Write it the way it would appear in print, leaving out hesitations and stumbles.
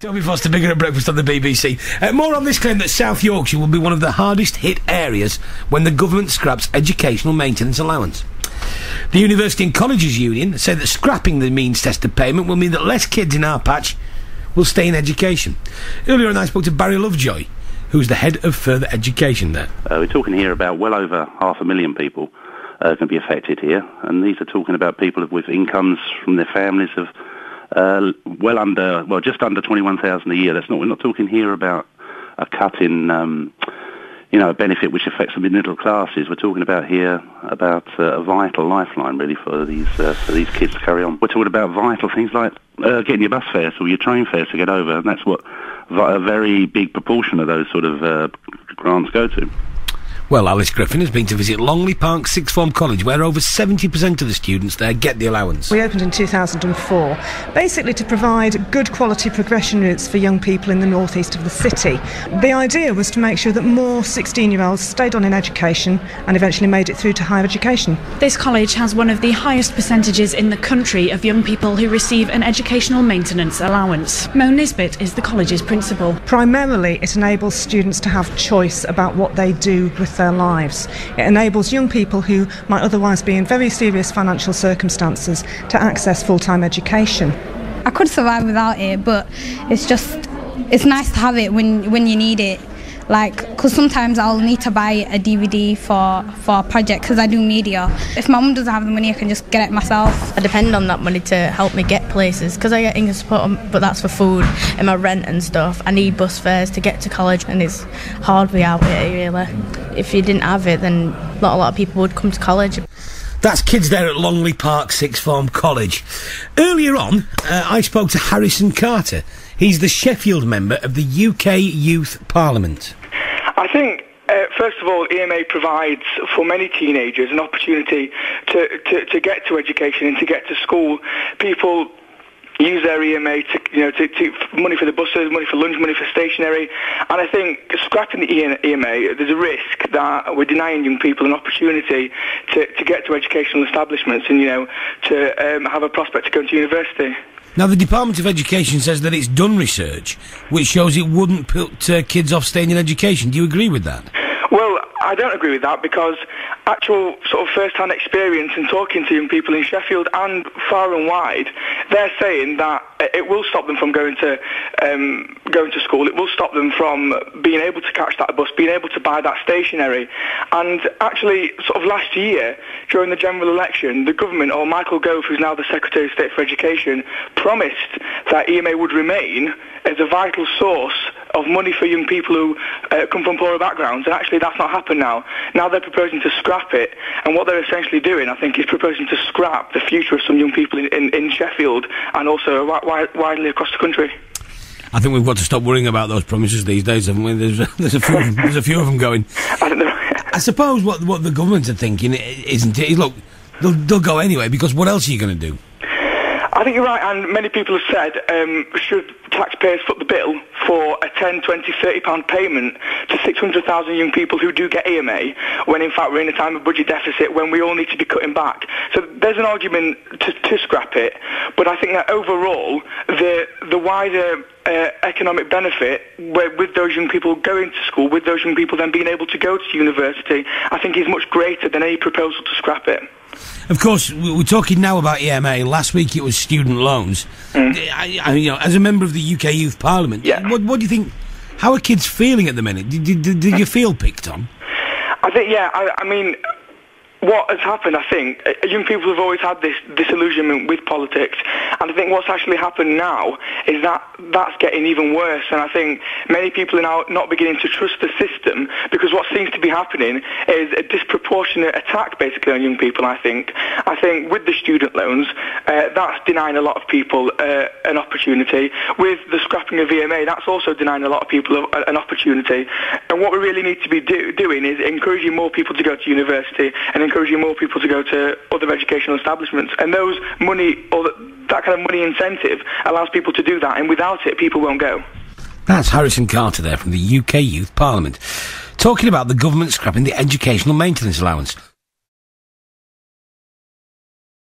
Toby Foster, bigger at breakfast on the BBC. More on this claim that South Yorkshire will be one of the hardest hit areas when the government scraps educational maintenance allowance. The University and Colleges Union say that scrapping the means tested payment will mean that less kids in our patch will stay in education. Earlier on I spoke to Barry Lovejoy, who's the head of further education there. We're talking here about well over 500,000 people can be affected here, and these are talking about people with incomes from their families of just under 21,000 a year. We're not talking here about a cut in, a benefit which affects the middle classes. We're talking about here about a vital lifeline, really, for these kids to carry on. We're talking about vital things like getting your bus fares or your train fares to get over, and that's what a very big proportion of those sort of grants go to. Well, Alice Griffin has been to visit Longley Park Sixth Form College, where over 70% of the students there get the allowance. We opened in 2004, basically to provide good quality progression routes for young people in the northeast of the city. The idea was to make sure that more 16-year-olds stayed on in education and eventually made it through to higher education. This college has one of the highest percentages in the country of young people who receive an educational maintenance allowance. Mo Nisbet is the college's principal. Primarily, it enables students to have choice about what they do with their lives. It enables young people who might otherwise be in very serious financial circumstances to access full-time education. I could survive without it, but it's nice to have it when you need it. Because sometimes I'll need to buy a DVD for a project because I do media. If my mum doesn't have the money, I can just get it myself. I depend on that money to help me get places because I get income support, but that's for food and my rent and stuff. I need bus fares to get to college, and it's hard without it, really. If you didn't have it, then not a lot of people would come to college. That's kids there at Longley Park Sixth Form College. Earlier on, I spoke to Harrison Carter. He's the Sheffield member of the UK Youth Parliament. I think, first of all, EMA provides for many teenagers an opportunity to get to education and to get to school. People use their EMA to money for the buses, money for lunch, money for stationery, and I think scrapping the EMA, there's a risk that we're denying young people an opportunity to get to educational establishments and to have a prospect to go to university. Now, the Department of Education says that it's done research which shows it wouldn't put kids off staying in education. Do you agree with that? Well, I don't agree with that because actual sort of first-hand experience in talking to young people in Sheffield and far and wide, they're saying that it will stop them from going to school. It will stop them from being able to catch that bus, being able to buy that stationery. And actually, sort of last year, during the general election, the government, or Michael Gove, who's now the Secretary of State for Education, promised that EMA would remain as a vital source of money for young people who come from poorer backgrounds, and actually that's not happened now. Now they're proposing to scrap it, and what they're essentially doing, I think, is proposing to scrap the future of some young people in Sheffield and also widely across the country. I think we've got to stop worrying about those promises these days, haven't we? There's a few of them going. I don't know. I suppose what the government are thinking, isn't it? Look, they'll go anyway, because what else are you going to do? I think you're right, and many people have said, should taxpayers foot the bill for a £10, £20, £30 payment to 600,000 young people who do get EMA, when in fact we're in a time of budget deficit, when we all need to be cutting back. So there's an argument to scrap it, but I think that overall, the wider economic benefit with those young people going to school, with those young people then being able to go to university, I think is much greater than any proposal to scrap it. Of course, we're talking now about EMA. Last week it was student loans. As a member of the UK Youth Parliament, what do you think? How are kids feeling at the minute? Did you feel picked on? I think, I mean, what has happened, I think, young people have always had this disillusionment with politics, and I think what's actually happened now is that that's getting even worse, and I think many people are now not beginning to trust the system, because what seems to be happening is a disproportionate attack, basically, on young people, I think. I think with the student loans, that's denying a lot of people an opportunity. With the scrapping of EMA, that's also denying a lot of people an opportunity, and what we really need to be doing is encouraging more people to go to university and encouraging more people to go to other educational establishments, and those money, or that kind of money incentive, allows people to do that, and without it people won't go. That's Harrison Carter there from the UK Youth Parliament, talking about the government scrapping the educational maintenance allowance.